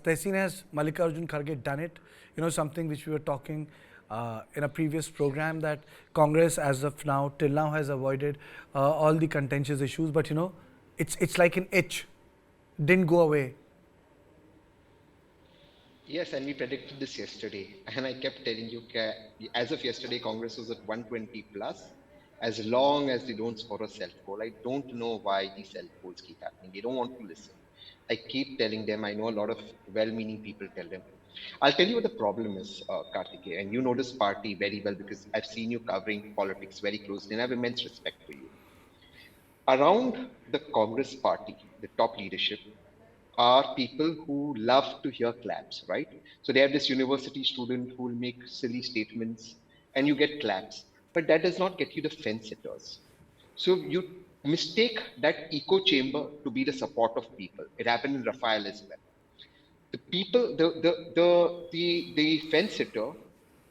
Tehseen, has Mallikarjun Kharge done it? Something which we were talking in a previous program, that Congress as of now, till now, has avoided all the contentious issues. But it's like an itch, didn't go away. Yes, and we predicted this yesterday. And I kept telling you, as of yesterday, Congress was at 120 plus. As long as they don't score a self goal, I don't know why these self goals keep happening. They don't want to listen. I keep telling them, I know a lot of well meaning people tell them. I'll tell you what the problem is, Kartikeya, and you know this party very well because I've seen you covering politics very closely and I have immense respect for you. Around the Congress party, the top leadership, are people who love to hear claps, right? So they have this university student who will make silly statements and you get claps, but that does not get you the fence sitters. So you mistake that echo chamber to be the support of people. It happened in Rafael as well. The people, the fence sitter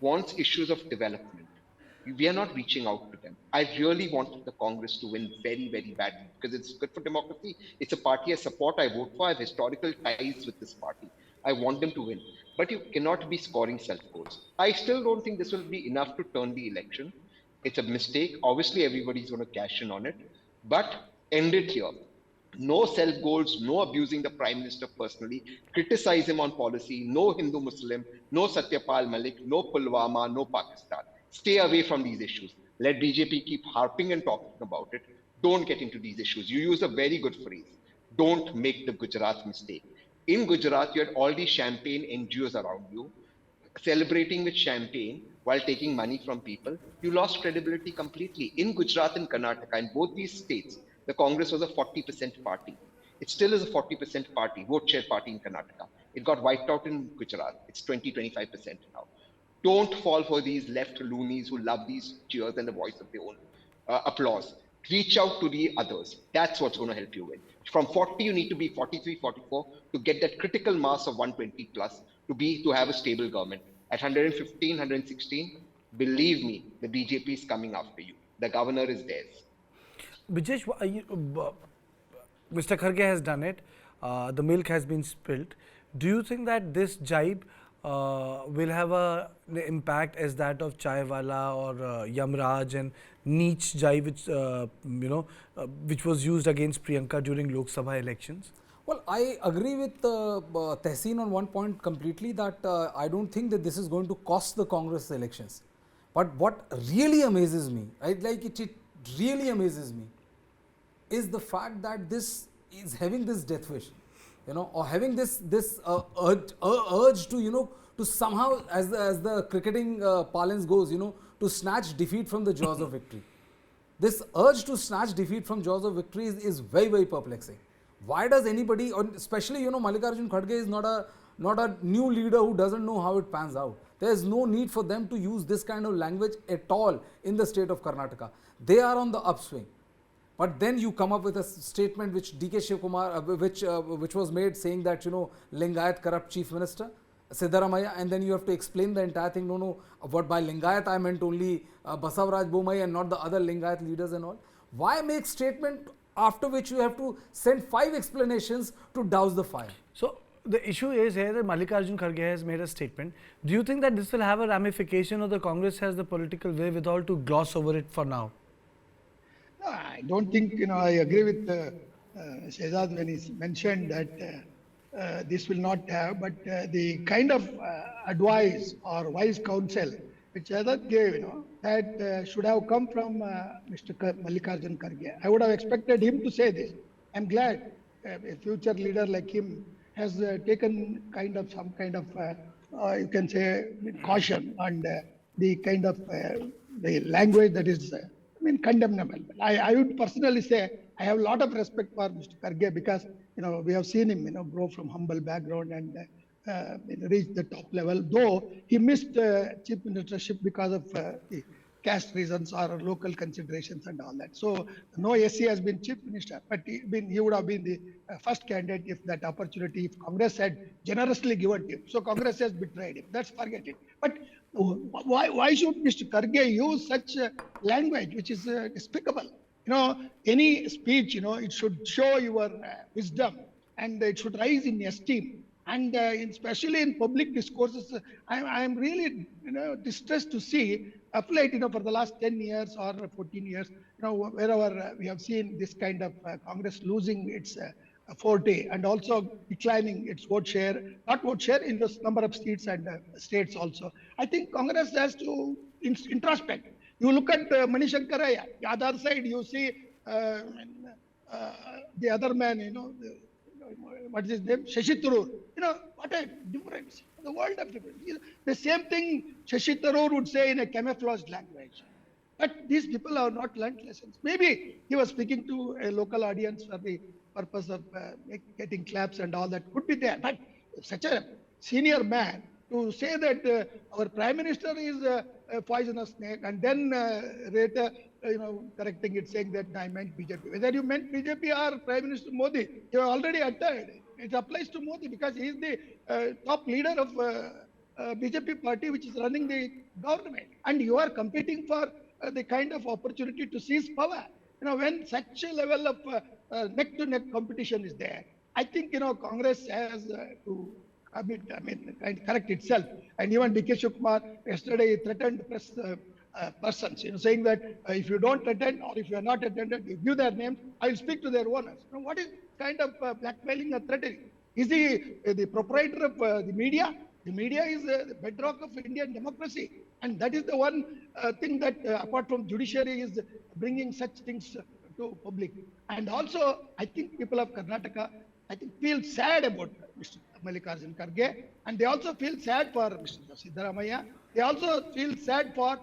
wants issues of development. We are not reaching out to them. I really want the Congress to win very, very badly because it's good for democracy. It's a party I support, I vote for, I have historical ties with this party. I want them to win. But you cannot be scoring self goals. I still don't think this will be enough to turn the election. It's a mistake. Obviously, everybody's going to cash in on it, but end it here. No self goals, no abusing the Prime Minister personally, criticize him on policy, no Hindu Muslim, no Satyapal Malik, no Pulwama, no Pakistan. Stay away from these issues. Let BJP keep harping and talking about it. Don't get into these issues. You use a very good phrase. Don't make the Gujarat mistake. In Gujarat, you had all these champagne NGOs around you celebrating with champagne while taking money from people. You lost credibility completely. In Gujarat and Karnataka, in both these states, the Congress was a 40% party. It still is a 40% party, vote share party in Karnataka. It got wiped out in Gujarat. It's 25% now. Don't fall for these left loonies who love these cheers and the voice of their own applause. Reach out to the others. That's what's going to help you win. From 40, you need to be 43, 44 to get that critical mass of 120 plus to have a stable government. At 115, 116, believe me, the BJP is coming after you. The governor is theirs. Brijesh, Mr. Kharge has done it. The milk has been spilled. Do you think that this jibe will have an impact as that of Chaiwala or Yamraj and Neech jibe, which was used against Priyanka during Lok Sabha elections? Well, I agree with Tehseen on one point completely, that I don't think that this is going to cost the Congress elections. But what really amazes me, it really amazes me, is the fact that this is having this death wish, or having this urge to, to somehow, as the cricketing parlance goes, to snatch defeat from the jaws of victory. This urge to snatch defeat from jaws of victory is very, very perplexing. Why does anybody, especially Mallikarjun Kharge is not a new leader who doesn't know how it pans out. There is no need for them to use this kind of language at all in the state of Karnataka. They are on the upswing. But then you come up with a statement which DK Shivkumar, which was made, saying that Lingayat corrupt chief minister Siddaramaiah, and then you have to explain the entire thing. No, what by Lingayat I meant only Basavaraj Bomai and not the other Lingayat leaders and all. Why make statement after which you have to send 5 explanations to douse the fire? So the issue is here that Mallikarjun Kharge has made a statement. Do you think that this will have a ramification, or the Congress has the political wherewithal to gloss over it for now? No, I don't think, I agree with Shehzad when he mentioned that this will not have, but the kind of advice or wise counsel which Shehzad gave, that should have come from Mr. Mallikarjun Kharge. I would have expected him to say this. I'm glad a future leader like him has taken some kind of, you can say, caution and the kind of the language that is, condemnable. I would personally say I have a lot of respect for Mr. Kharge because, we have seen him, grow from humble background and reach the top level, though he missed chief ministership because of the caste reasons or local considerations and all that. So no SC has been chief minister, but he would have been the first candidate if that opportunity, if Congress had generously given him. So Congress has betrayed him. Let's forget it. But why should Mr. Kharge use such language which is despicable? Any speech, it should show your wisdom and it should rise in esteem. And especially in public discourses, I'm really distressed to see applied for the last 10 years or 14 years, wherever we have seen this kind of Congress losing its forte and also declining its vote share, not vote share in the number of seats and states also. I think Congress has to introspect. You look at Manishankaraya, the other side, you see uh, uh, the other man, what is his name? Shashi Tharoor. What a difference. The world of difference. The same thing Shashi Tharoor would say in a camouflaged language. But these people have not learned lessons. Maybe he was speaking to a local audience for the purpose of getting claps and all that could be there. But such a senior man to say that our prime minister is a poisonous snake and then later, correcting it, saying that I meant BJP. Whether you meant BJP or Prime Minister Modi, you are already uttered. It applies to Modi because he is the top leader of BJP party which is running the government, and you are competing for the kind of opportunity to seize power. When such a level of neck-to-neck competition is there, I think Congress has to correct itself. And even D.K. Shivkumar yesterday threatened press persons, saying that if you don't attend or if you are not attended, you give their names, I will speak to their owners. What is kind of blackmailing or threatening? Is he the proprietor of the media? The media is the bedrock of Indian democracy. And that is the one thing that, apart from judiciary, is bringing such things to public. And also, I think people of Karnataka, feel sad about Mr. Mallikarjun Kharge. And they also feel sad for Mr. Siddaramaiah. They also feel sad for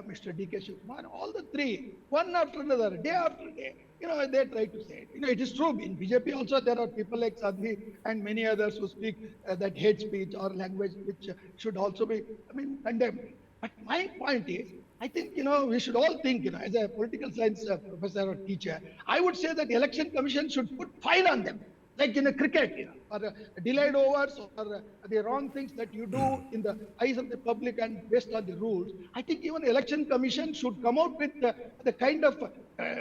Mr. D.K. Shivkumar. All the three, one after another, day after day, they try to say it. It is true. In BJP also, there are people like Sadhvi and many others who speak that hate speech or language which should also be, condemned. But my point is, I think, we should all think, as a political science professor or teacher, I would say that the election commission should put fine on them. Like in a cricket, or delayed overs or the wrong things that you do in the eyes of the public and based on the rules. I think even election commission should come out with the kind of,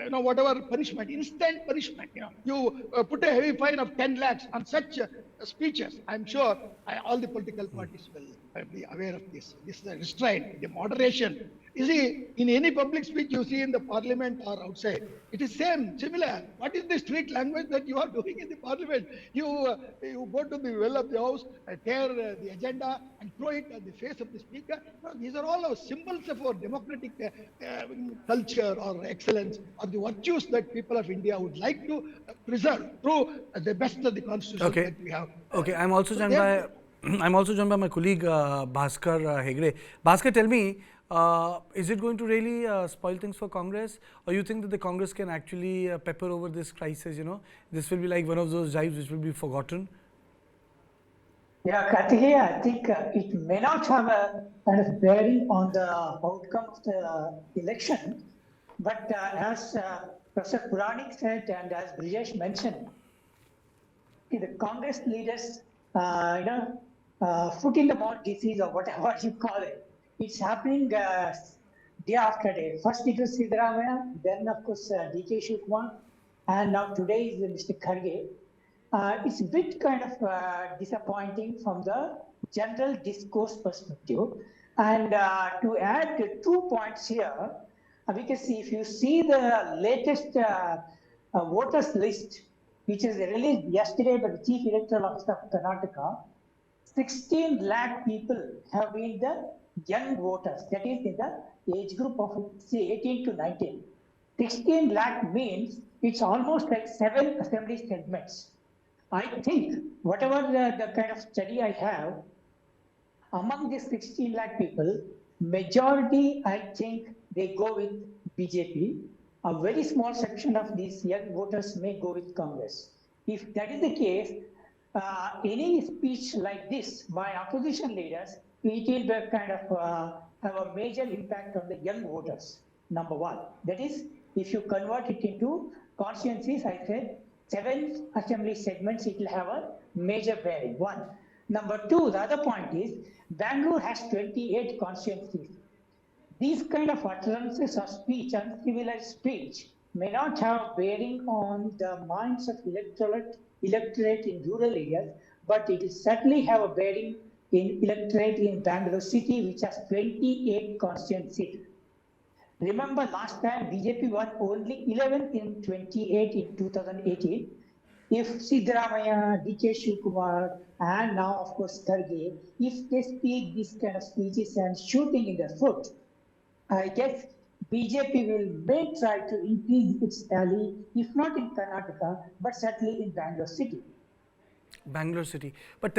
whatever punishment, instant punishment. You put a heavy fine of 10 lakhs on such speeches. I'm sure all the political parties will be aware of this. This restraint, the moderation. You see, in any public speech you see in the parliament or outside, it is similar. What is the street language that you are doing in the parliament? You go to the well of the house, tear the agenda and throw it at the face of the speaker. These are all our symbols of our democratic culture or excellence or the virtues that people of India would like to preserve through the best of the constitution that we have. Okay, I'm also joined by my colleague Bhaskar Hegde. Bhaskar, tell me, is it going to really spoil things for Congress, or you think that the Congress can actually pepper over this crisis? This will be like one of those jibes which will be forgotten. Yeah, Karthikeya, I think it may not have a kind of bearing on the outcome of the election, but as Professor Puranik said and as Brijesh mentioned, the Congress leaders, foot in the mouth disease or whatever you call it, it's happening day after day. First it was Siddaramaiah, then of course D.K. Shivkumar, and now today is Mr. Kharge. It's a bit kind of disappointing from the general discourse perspective. And to add 2 points here, because if you see the latest voters list, which is released yesterday by the Chief Electoral Officer of Karnataka, 16 lakh people have been the young voters, that is in the age group of say 18 to 19. 16 lakh means it's almost like 7 assembly segments. I think whatever the kind of study I have, among these 16 lakh people, majority I think they go with BJP. A very small section of these young voters may go with Congress. If that is the case, any speech like this by opposition leaders, it will kind of have a major impact on the young voters, number one. That is, if you convert it into constituencies, I said 7 assembly segments, it will have a major bearing, one. Number two, the other point is, Bangalore has 28 constituencies. These kind of utterances or speech, uncivilized speech, may not have bearing on the minds of electorate in rural areas, but it will certainly have a bearing in electorate in Bangalore city, which has 28 constituent seats. Remember last time BJP won only 11 in 28 in 2018. If Siddaramaiah, DK Shivkumar, and now of course Kharge, if they speak this kind of speeches and shooting in the foot, I guess BJP may try to increase its tally, if not in Karnataka, but certainly in Bangalore city. Bangalore city. But